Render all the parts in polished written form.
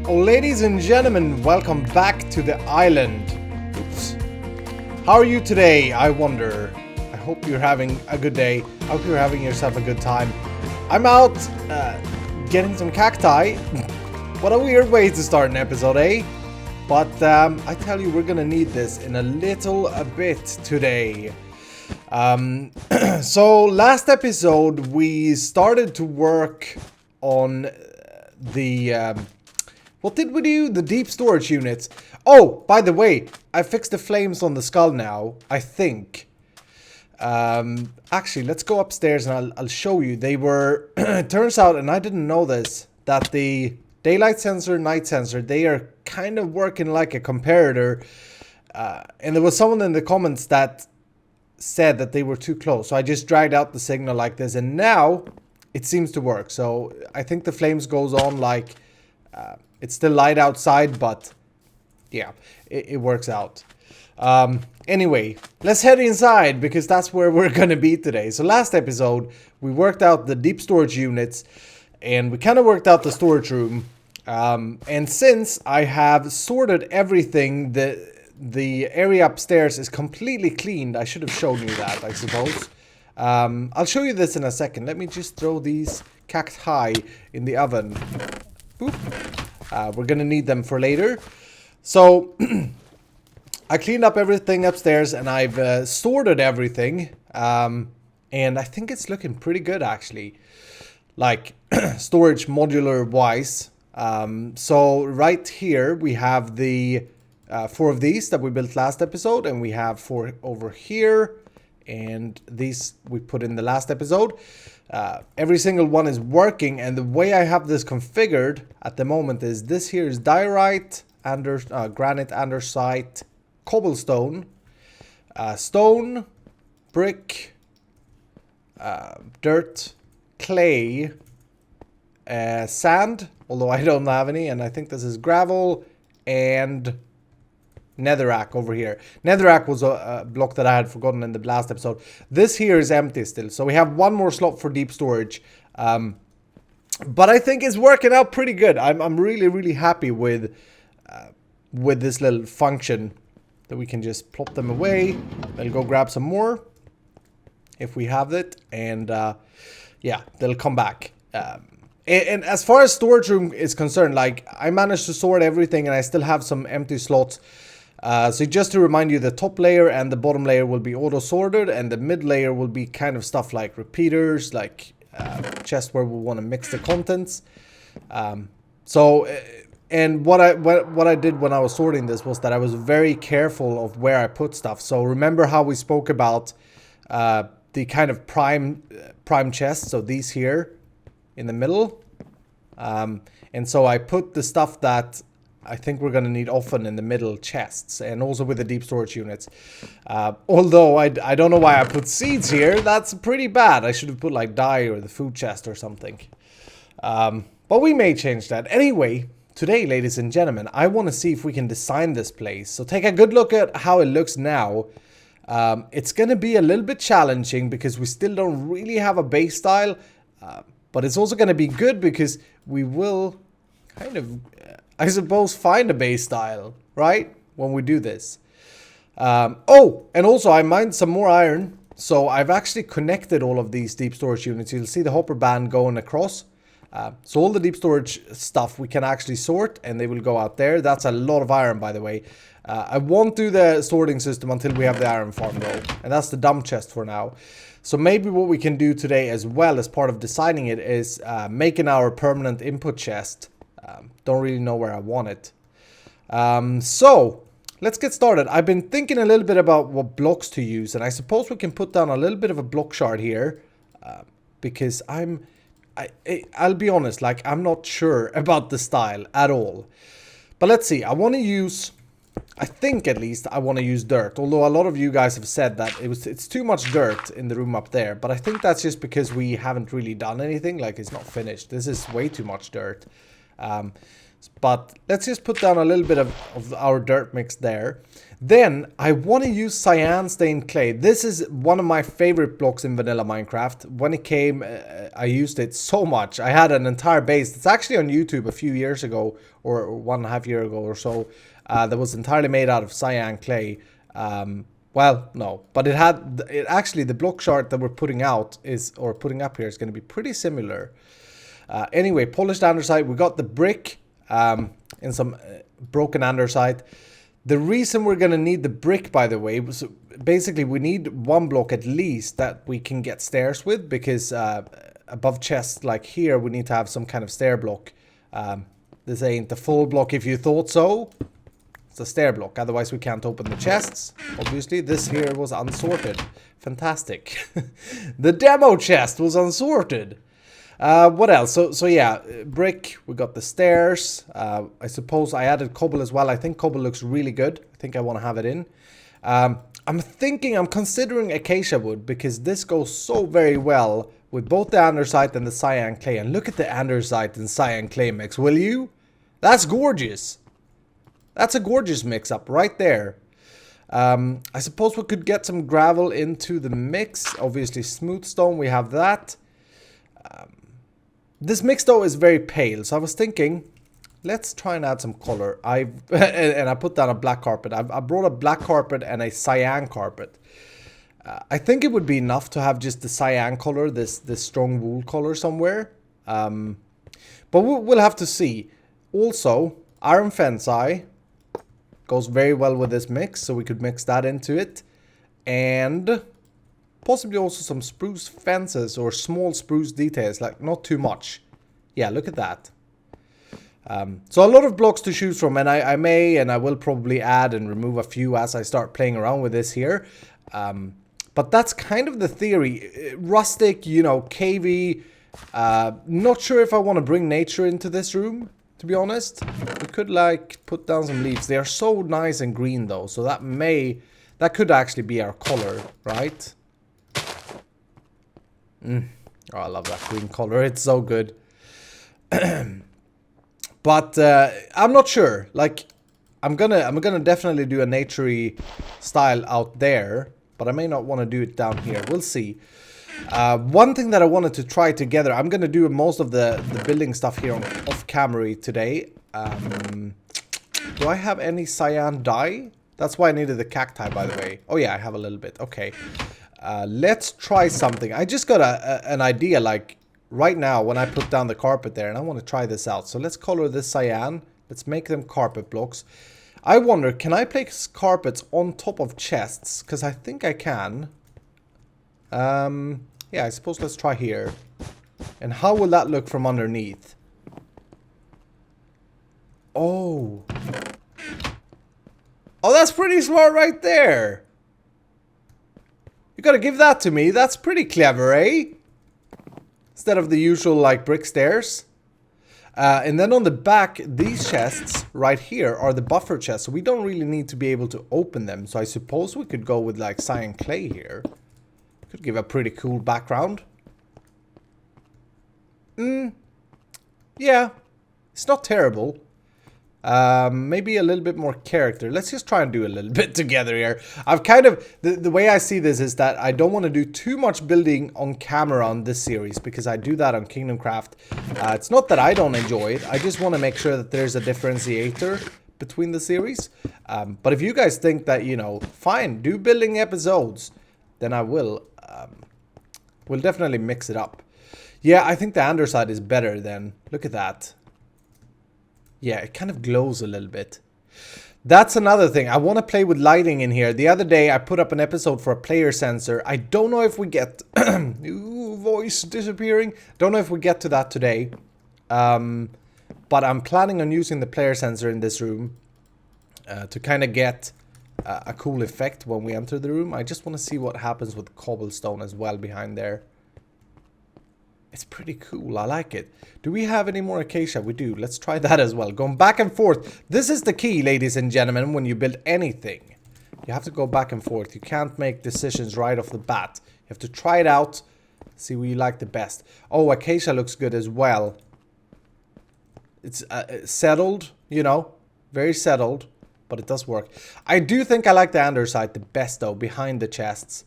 Ladies and gentlemen, welcome back to the island. Oops. How are you today, I wonder? I hope you're having a good day. I hope you're having yourself a good time. I'm out getting some cacti. What a weird way to start an episode, eh? But I tell you, we're gonna need this in a little bit today. So last episode we started to work on the what did we do? The deep storage units. Oh, by the way, I fixed the flames on the skull now, I think. Actually, let's go upstairs and I'll show you. They were, it turns out, and I didn't know this, that the daylight sensor, night sensor, they are kind of working like a comparator. And there was someone in the comments that said that they were too close. So I just dragged out the signal like this, and now it seems to work. So I think the flames goes on like it's still light outside, but yeah, it works out. Anyway, let's head inside because that's where we're gonna be today. So last episode we worked out the deep storage units and we kind of worked out the storage room. And since I have sorted everything, the area upstairs is completely cleaned. I should have shown you that, I suppose. I'll show you this in a second. Let me just throw these cacti in the oven. Boop. We're gonna need them for later. So I cleaned up everything upstairs and I've sorted everything. And I think it's looking pretty good actually. Like storage modular wise. So right here we have the 4 of these that we built last episode, and we have 4 over here, and these we put in the last episode. Every single one is working, and the way I have this configured at the moment is this here is diorite, granite, andesite, cobblestone, stone, brick, dirt, clay, sand, although I don't have any, and I think this is gravel, and netherrack over here. Netherrack was a block that I had forgotten in the last episode. This here is empty still, so we have one more slot for deep storage. But I think it's working out pretty good. I'm really happy with this little function that we can just plop them away. I'll go grab some more if we have it, and yeah, they'll come back. And as far as storage room is concerned, like I managed to sort everything and I still have some empty slots. So just to remind you, the top layer and the bottom layer will be auto sorted, and the mid layer will be kind of stuff like repeaters, like chest where we want to mix the contents. And what I did when I was sorting this was that I was very careful of where I put stuff. So remember how we spoke about the kind of prime chests, so these here in the middle, and so I put the stuff that I think we're going to need often in the middle chests, and also with the deep storage units. Although I don't know why I put seeds here. That's pretty bad. I should have put like dye or the food chest or something. But we may change that. Anyway, today, ladies and gentlemen, I want to see if we can design this place. So take a good look at how it looks now. It's going to be a little bit challenging because we still don't really have a base style. But it's also going to be good because we will kind of, I suppose, find a base style, right? When we do this. Oh, and also I mined some more iron. So I've actually connected all of these deep storage units. You'll see the hopper band going across. So all the deep storage stuff we can actually sort, and they will go out there. That's a lot of iron, by the way. I won't do the sorting system until we have the iron farm though. And that's the dump chest for now. So maybe what we can do today as well as part of designing it is making our permanent input chest. Don't really know where I want it. So let's get started. I've been thinking a little bit about what blocks to use, and I suppose we can put down a little bit of a block shard here because I'll be honest, like I'm not sure about the style at all. But let's see. I want to use, I think at least I want to use dirt, although a lot of you guys have said that it's too much dirt in the room up there, but I think that's just because we haven't really done anything, like it's not finished. This is way too much dirt. But let's just put down a little bit of our dirt mix there. Then I want to use cyan stained clay. This is one of my favorite blocks in vanilla Minecraft. When it came, I used it so much. I had an entire base. It's actually on YouTube a few years ago, or 1.5 years ago or so. That was entirely made out of cyan clay. Well, no, but actually the block chart that we're putting out putting up here is going to be pretty similar. Anyway, polished andesite. We got the brick in some broken andesite. The reason we're going to need the brick, by the way, was basically we need one block at least that we can get stairs with, because above chests like here we need to have some kind of stair block. This ain't the full block if you thought so. It's a stair block, otherwise we can't open the chests. Obviously, this here was unsorted. Fantastic. The demo chest was unsorted. What else? So yeah, brick, we got the stairs. I suppose I added cobble as well. I think cobble looks really good. I think I want to have it in. I'm considering acacia wood, because this goes so very well with both the andesite and the cyan clay. And look at the andesite and cyan clay mix, will you? That's gorgeous. That's a gorgeous mix-up right there. I suppose we could get some gravel into the mix. Obviously, smooth stone, we have that. This mix, though, is very pale. So I was thinking, let's try and add some color. And I put down a black carpet. I brought a black carpet and a cyan carpet. I think it would be enough to have just the cyan color, this strong wool color somewhere. But we'll have to see. Also, iron fence eye goes very well with this mix, so we could mix that into it. And possibly also some spruce fences or small spruce details, like not too much. Yeah, look at that. So a lot of blocks to choose from, and I may and I will probably add and remove a few as I start playing around with this here. But that's kind of the theory. Rustic, you know, cavey. Not sure if I want to bring nature into this room, to be honest. We could like put down some leaves. They are so nice and green though, so that could actually be our color, right? Oh, I love that green color. It's so good. But I'm not sure. Like, I'm gonna definitely do a naturey style out there, but I may not want to do it down here. We'll see. One thing that I wanted to try together, I'm gonna do most of the building stuff here off camera today. Do I have any cyan dye? That's why I needed the cacti, by the way. Oh yeah, I have a little bit. Okay. Let's try something. I just got an idea, like right now when I put down the carpet there, and I want to try this out. So let's color this cyan. Let's make them carpet blocks. I wonder, can I place carpets on top of chests? Because I think I can. Yeah, I suppose let's try here. And how will that look from underneath? Oh. Oh, that's pretty smart right there. You gotta give that to me. That's pretty clever, eh? Instead of the usual, like, brick stairs. And then on the back, these chests right here are the buffer chests. So we don't really need to be able to open them. So I suppose we could go with, like, cyan clay here. Could give a pretty cool background. Yeah. It's not terrible. Maybe a little bit more character. Let's just try and do a little bit together here. I've kind of, the way I see this is that I don't want to do too much building on camera on this series, because I do that on Kingdom Craft. It's not that I don't enjoy it. I just want to make sure that there's a differentiator between the series. But if you guys think that, you know, fine, do building episodes, then I will. We'll definitely mix it up. Yeah, I think the andesite is better then. Look at that. Yeah, it kind of glows a little bit. That's another thing. I want to play with lighting in here. The other day, I put up an episode for a player sensor. I don't know if we get... Ooh, voice disappearing. Don't know if we get to that today. But I'm planning on using the player sensor in this room to kind of get a cool effect when we enter the room. I just want to see what happens with cobblestone as well behind there. It's pretty cool. I like it. Do we have any more acacia? We do. Let's try that as well. Going back and forth. This is the key, ladies and gentlemen, when you build anything. You have to go back and forth. You can't make decisions right off the bat. You have to try it out. See what you like the best. Oh, acacia looks good as well. It's settled, you know, very settled, but it does work. I do think I like the underside the best though, behind the chests,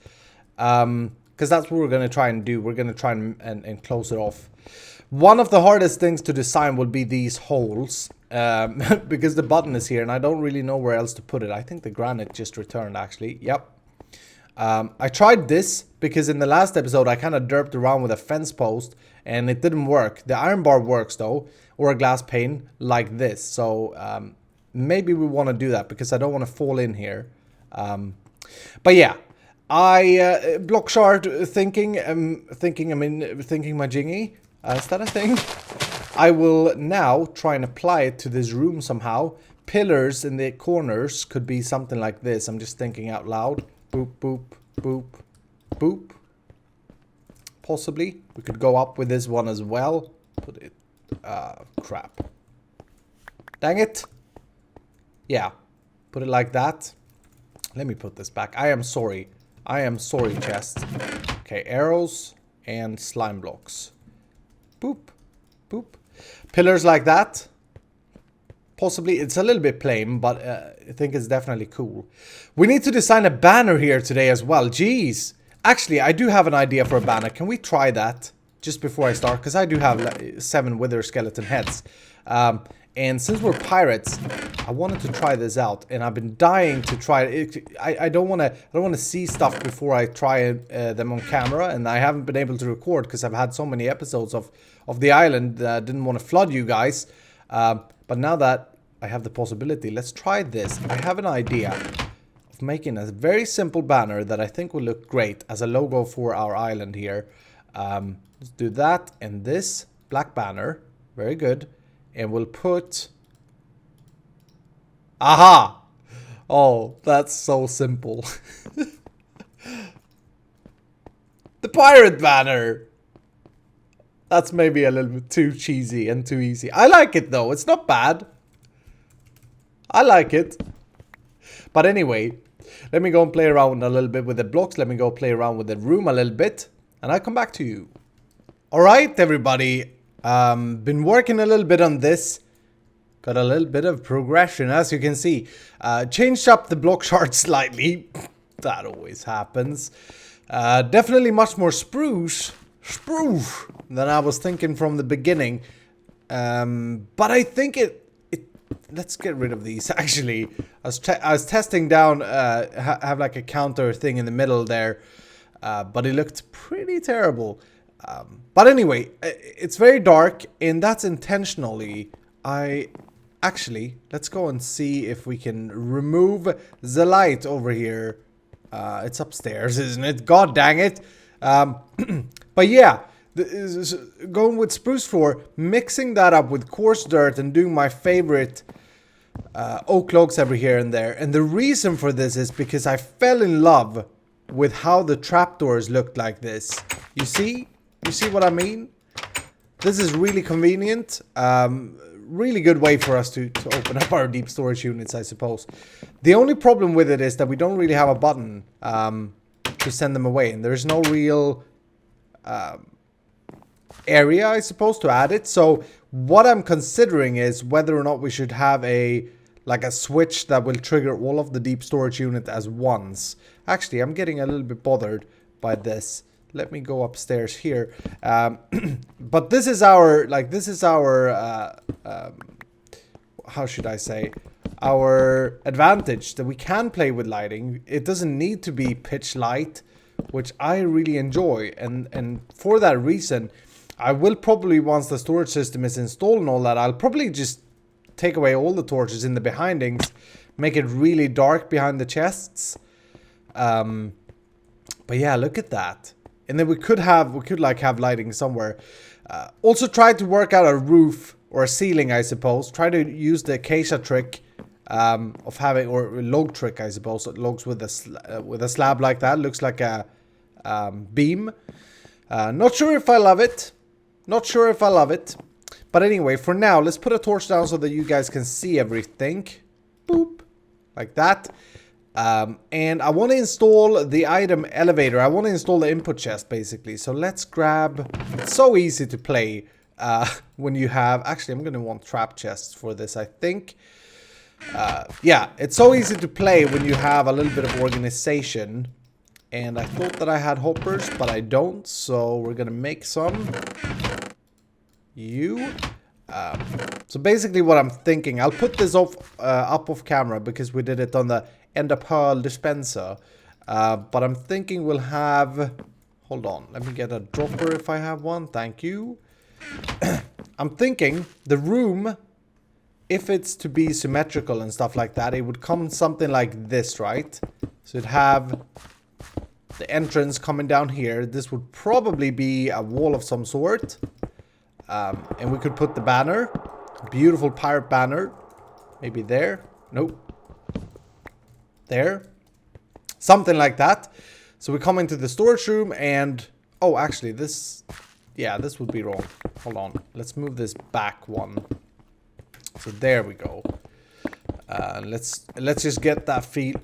because that's what we're gonna try and do. We're gonna try and close it off. One of the hardest things to design will be these holes, because the button is here and I don't really know where else to put it. I think the granite just returned actually. Yep. I tried this because in the last episode I kind of derped around with a fence post and it didn't work. The iron bar works though, or a glass pane like this. So maybe we want to do that because I don't want to fall in here. But yeah, I block shard thinking my jingy. Is that a thing? I will now try and apply it to this room somehow. Pillars in the corners could be something like this. I'm just thinking out loud. Boop, boop, boop, boop. Possibly. We could go up with this one as well. Put it... crap. Dang it. Yeah. Put it like that. Let me put this back. I am sorry. I am sorry, chest. Okay, arrows and slime blocks. Boop. Boop. Pillars like that. Possibly, it's a little bit plain, but I think it's definitely cool. We need to design a banner here today as well. Jeez. Actually, I do have an idea for a banner. Can we try that just before I start? Because I do have 7 wither skeleton heads. And since we're pirates, I wanted to try this out. And I've been dying to try it. I don't want to see stuff before I try them on camera. And I haven't been able to record because I've had so many episodes of the island that I didn't want to flood you guys. But now that I have the possibility, let's try this. I have an idea of making a very simple banner that I think will look great as a logo for our island here. Let's do that and this black banner. Very good. And we'll put... Aha! Oh, that's so simple. The pirate banner! That's maybe a little bit too cheesy and too easy. I like it though. It's not bad. I like it. But anyway, let me go and play around a little bit with the blocks. Let me go play around with the room a little bit. And I'll come back to you. Alright, everybody. Been working a little bit on this. Got a little bit of progression, as you can see. Changed up the block chart slightly. That always happens. Definitely much more spruce than I was thinking from the beginning. But I think let's get rid of these actually. I was testing down, have like a counter thing in the middle there. But it looked pretty terrible. But anyway, it's very dark and that's intentionally. Actually, let's go and see if we can remove the light over here. It's upstairs, isn't it? God dang it. But yeah, going with spruce floor, mixing that up with coarse dirt and doing my favorite oak logs every here and there. And the reason for this is because I fell in love with how the trapdoors looked like this. You see? You see what I mean? This is really convenient. Really good way for us to open up our deep storage units, I suppose. The only problem with it is that we don't really have a button to send them away. And there's no real area, I suppose, to add it. So what I'm considering is whether or not we should have a switch that will trigger all of the deep storage unit as once. Actually, I'm getting a little bit bothered by this. Let me go upstairs here. But this is our, how should I say, our advantage, that we can play with lighting. It doesn't need to be pitch light, which I really enjoy. And for that reason, I will probably, once the storage system is installed and all that, I'll probably just take away all the torches in the behindings, make it really dark behind the chests. But yeah, look at that. And then we could have lighting somewhere. Also try to work out a roof or a ceiling, I suppose. Try to use the acacia trick of having, or log trick, I suppose. Logs with a slab like that looks like a beam. Not sure if I love it. Not sure if I love it. But anyway, for now, let's put a torch down so that you guys can see everything. Boop. Like that. And I want to install the item elevator. I want to install the input chest, basically. So let's grab... It's so easy to play when you have... Actually, I'm going to want trap chests for this, I think. Yeah, it's so easy to play when you have a little bit of organization. And I thought that I had hoppers, but I don't. So we're going to make some. So basically what I'm thinking, I'll put this up off camera because we did it on the Ender Pearl dispenser. But I'm thinking we'll have... Hold on, let me get a dropper if I have one. Thank you. I'm thinking the room, if it's to be symmetrical and stuff like that, it would come something like this, right? So it'd have the entrance coming down here. This would probably be a wall of some sort. And we could put the banner. Beautiful pirate banner. Maybe there. Nope. There. Something like that. So we come into the storage room and... Oh, actually, this... Yeah, this would be wrong. Hold on. Let's move this back one. So there we go. Let's just get that feel.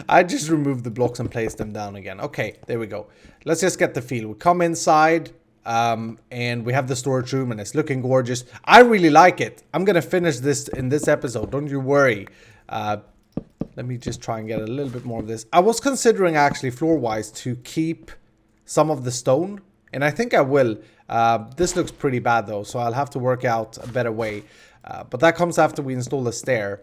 I just removed the blocks and placed them down again. Okay, there we go. Let's just get the feel. We come inside... and we have the storage room and it's looking gorgeous. I really like it. I'm gonna finish this in this episode, don't you worry. Let me just try and get a little bit more of this. I was considering actually floor-wise to keep some of the stone, and I think I will. This looks pretty bad though, so I'll have to work out a better way. But that comes after we install the stair.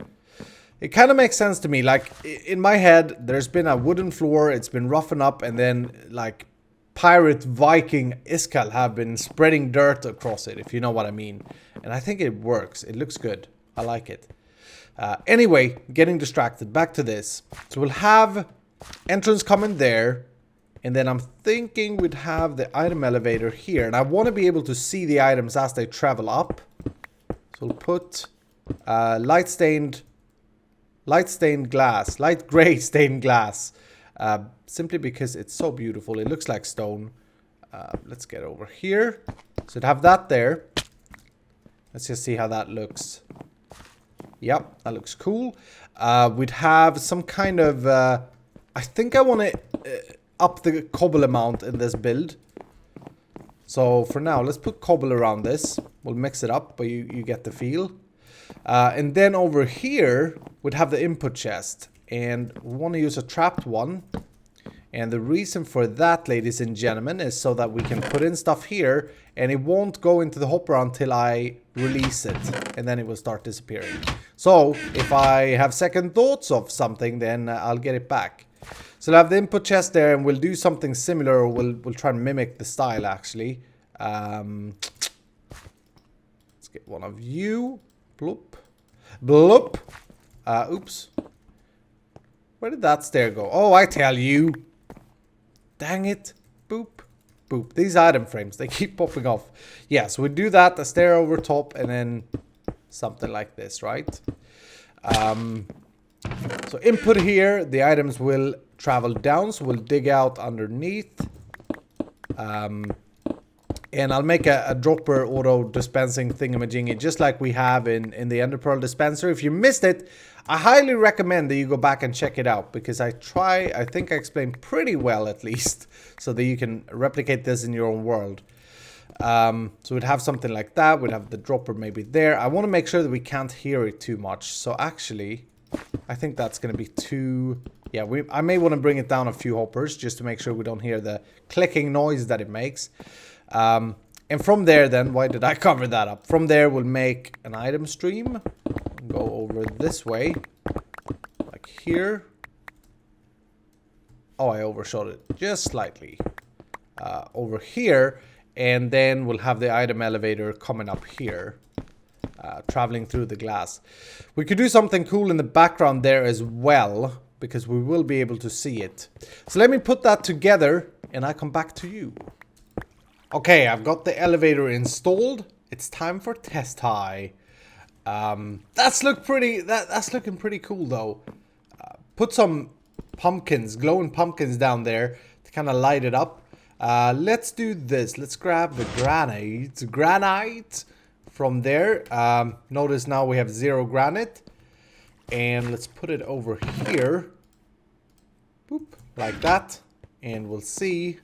It kind of makes sense to me. Like, in my head, there's been a wooden floor, it's been roughened up, and then, like, pirate Viking Iskall have been spreading dirt across it, if you know what I mean. And I think it works. It looks good. I like it. Anyway, getting distracted. Back to this. So we'll have entrance coming there. And then I'm thinking we'd have the item elevator here. And I want to be able to see the items as they travel up. So we'll put light gray stained glass. Simply because it's so beautiful. It looks like stone. Let's get over here. So to have that there. Let's just see how that looks. Yep, that looks cool. We'd have some kind of... I think I want to up the cobble amount in this build. So for now, let's put cobble around this. We'll mix it up, but you get the feel. And then over here, we'd have the input chest. And we want to use a trapped one. And the reason for that, ladies and gentlemen, is so that we can put in stuff here. And it won't go into the hopper until I release it. And then it will start disappearing. So, if I have second thoughts of something, then I'll get it back. So I'll have the input chest there, and we'll do something similar. Or we'll try and mimic the style, actually. Let's get one of you. Bloop. Bloop. Oops. Where did that stair go? Oh, I tell you. Dang it. Boop. Boop. These item frames, they keep popping off. Yeah, so we do that, a stair over top, and then something like this, right? So input here, the items will travel down, so we'll dig out underneath. And I'll make a dropper auto dispensing thingamajiggy just like we have in the Ender Pearl dispenser. If you missed it, I highly recommend that you go back and check it out because I think I explained pretty well at least so that you can replicate this in your own world. So we'd have something like that. We'd have the dropper maybe there. I want to make sure that we can't hear it too much. So actually, I think that's going to be too... Yeah, I may want to bring it down a few hoppers just to make sure we don't hear the clicking noise that it makes. And from there then, why did I cover that up? From there we'll make an item stream. Go over this way. Like here. Oh, I overshot it just slightly. Over here. And then we'll have the item elevator coming up here. Traveling through the glass. We could do something cool in the background there as well. Because we will be able to see it. So let me put that together. And I come back to you. Okay, I've got the elevator installed. It's time for test high. That's looking pretty cool though. Put some pumpkins, glowing pumpkins down there to kind of light it up. Let's do this. Let's grab the granite from there. Notice now we have 0 granite. And let's put it over here. Boop, like that. And we'll see.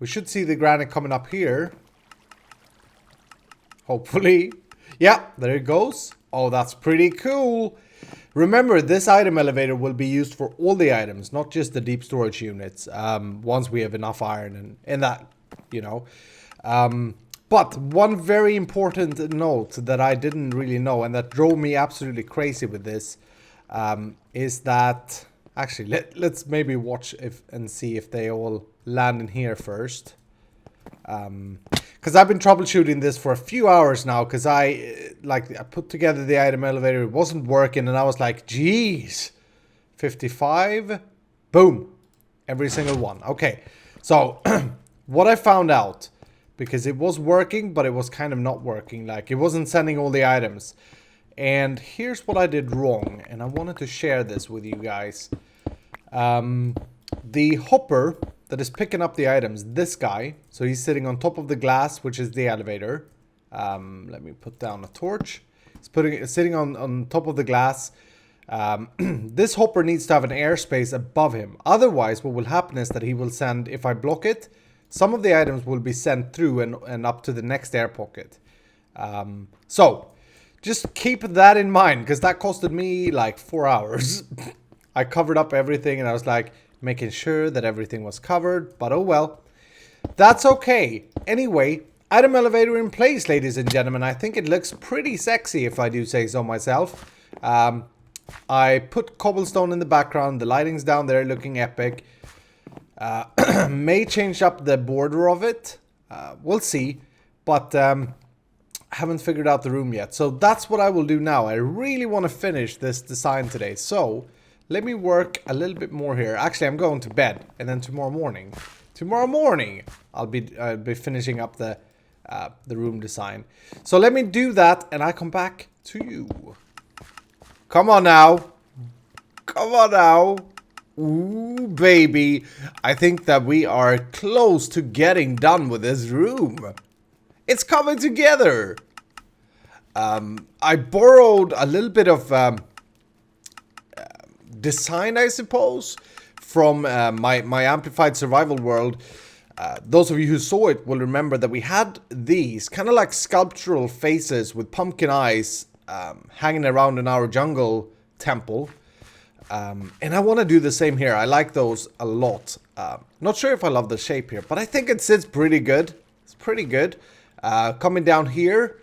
We should see the granite coming up here. Hopefully. Yeah, there it goes. Oh, that's pretty cool. Remember, this item elevator will be used for all the items, not just the deep storage units, once we have enough iron and that, you know. But one very important note that I didn't really know and that drove me absolutely crazy with this is that... Actually, let's maybe watch and see if they all land in here first. Because I've been troubleshooting this for a few hours now, because I put together the item elevator, it wasn't working, and I was like, geez, 55, boom, every single one. Okay, so what I found out, because it was working, but it was kind of not working, like it wasn't sending all the items. And here's what I did wrong, and I wanted to share this with you guys. The hopper that is picking up the items, this guy, so he's sitting on top of the glass, which is the elevator. Let me put down a torch. He's sitting on top of the glass. This hopper needs to have an airspace above him. Otherwise, what will happen is that he will send, if I block it, some of the items will be sent through and up to the next air pocket. So, just keep that in mind, because that costed me like 4 hours. I covered up everything and I was like making sure that everything was covered, but oh well. That's okay. Anyway, item elevator in place, ladies and gentlemen. I think it looks pretty sexy, if I do say so myself. I put cobblestone in the background. The lighting's down there looking epic. May change up the border of it. We'll see. But haven't figured out the room yet. So that's what I will do now. I really want to finish this design today. So let me work a little bit more here. Actually, I'm going to bed, and then tomorrow morning, I'll be finishing up the room design. So let me do that, and I come back to you. Come on now. Come on now. Ooh, baby. I think that we are close to getting done with this room. It's coming together. I borrowed a little bit of design, I suppose, from my Amplified Survival World. Those of you who saw it will remember that we had these kind of like sculptural faces with pumpkin eyes hanging around in our jungle temple. And I want to do the same here. I like those a lot. Not sure if I love the shape here, but I think it sits pretty good. It's pretty good. Coming down here,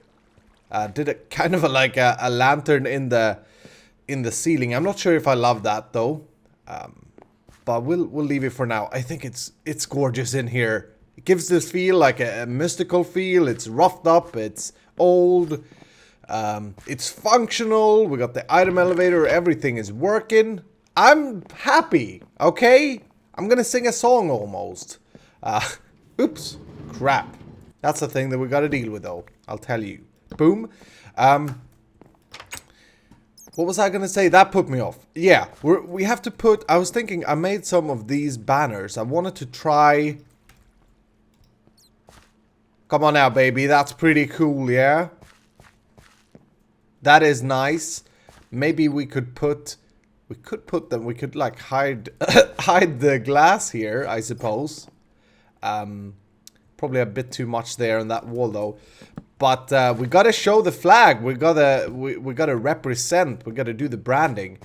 did a kind of like a lantern in the ceiling. I'm not sure if I love that though, but we'll leave it for now. I think it's gorgeous in here. It gives this feel like a mystical feel. It's roughed up. It's old. It's functional. We got the item elevator. Everything is working. I'm happy. Okay, I'm gonna sing a song almost. Oops, crap. That's the thing that we gotta deal with though. I'll tell you. Boom. What was I gonna say? That put me off. Yeah, we have to put... I was thinking, I made some of these banners. I wanted to try... Come on now, baby. That's pretty cool, yeah? That is nice. Maybe we could put... We could put them... We could, like, hide the glass here, I suppose. Probably a bit too much there on that wall, though. But we gotta show the flag. We gotta represent. We gotta do the branding.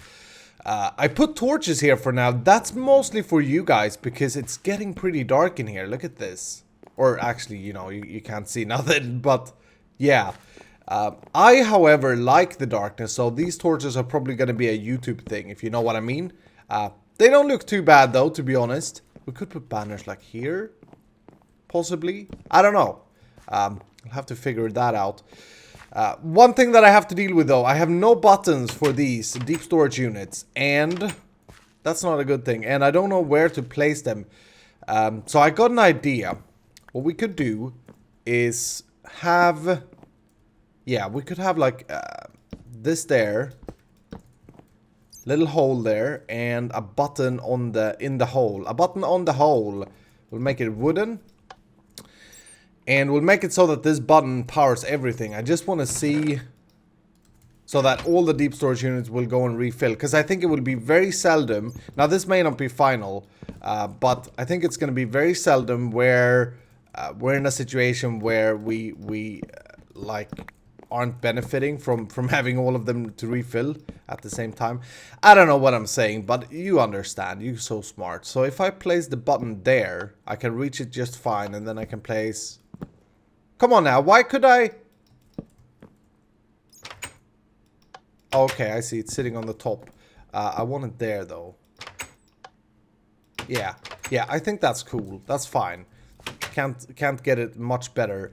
I put torches here for now. That's mostly for you guys because it's getting pretty dark in here. Look at this. Or actually, you know, you can't see nothing. But yeah, I, however, like the darkness. So these torches are probably gonna be a YouTube thing, if you know what I mean. They don't look too bad though, to be honest. We could put banners like here, possibly. I don't know. I'll have to figure that out. One thing that I have to deal with though, I have no buttons for these deep storage units, and that's not a good thing. And I don't know where to place them. So I got an idea. What we could do is have, yeah, we could have like this there, little hole there, and a button on in the hole. A button on the hole. We'll make it wooden. And we'll make it so that this button powers everything. I just want to see so that all the deep storage units will go and refill. Because I think it will be very seldom. Now this may not be final. But I think it's going to be very seldom where we're in a situation where we like aren't benefiting from having all of them to refill at the same time. I don't know what I'm saying, but you understand. You're so smart. So if I place the button there, I can reach it just fine, and then I can place... Come on now, why could I... Okay, I see, it's sitting on the top. I want it there though. Yeah, I think that's cool. That's fine. Can't get it much better.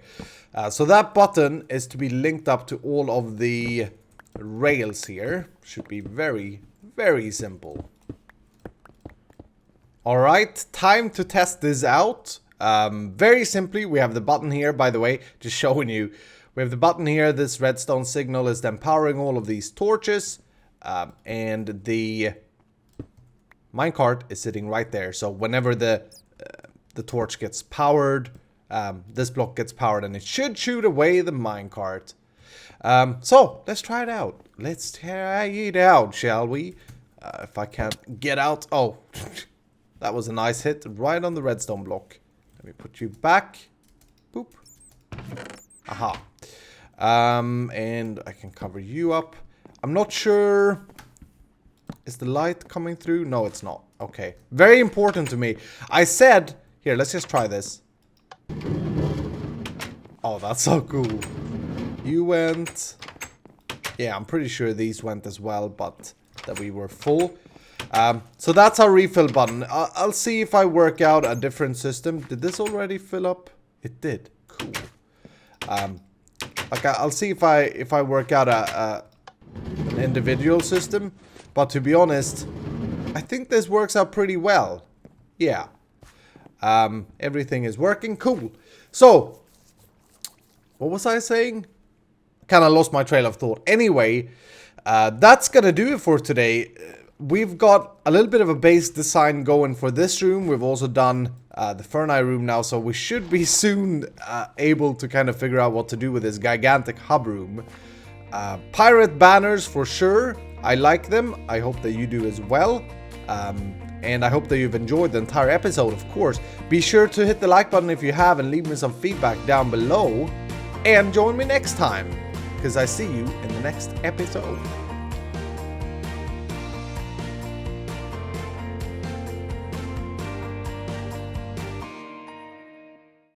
So that button is to be linked up to all of the rails here. Should be very, very simple. Alright, time to test this out. Very simply, we have the button here, by the way, just showing you. We have the button here. This redstone signal is then powering all of these torches. And the minecart is sitting right there. So whenever the torch gets powered, this block gets powered, and it should shoot away the minecart. So let's try it out. Let's try it out, shall we? If I can't get out. Oh, that was a nice hit right on the redstone block. Let me put you back. Boop. Aha. And I can cover you up. I'm not sure. Is the light coming through? No, it's not. Okay. Very important to me. I said... Here, let's just try this. Oh, that's so cool. You went... Yeah, I'm pretty sure these went as well, but that we were full. So that's our refill button. I'll see if I work out a different system. Did this already fill up? It did. Cool. Like I'll see if I work out an individual system. But to be honest, I think this works out pretty well. Yeah. Everything is working. Cool. So, what was I saying? Kind of lost my trail of thought. Anyway, that's gonna do it for today. We've got a little bit of a base design going for this room. We've also done the Ferni room now, so we should be soon able to kind of figure out what to do with this gigantic hub room. Pirate banners for sure. I like them. I hope that you do as well. And I hope that you've enjoyed the entire episode, of course. Be sure to hit the like button if you have, and leave me some feedback down below. And join me next time, because I see you in the next episode.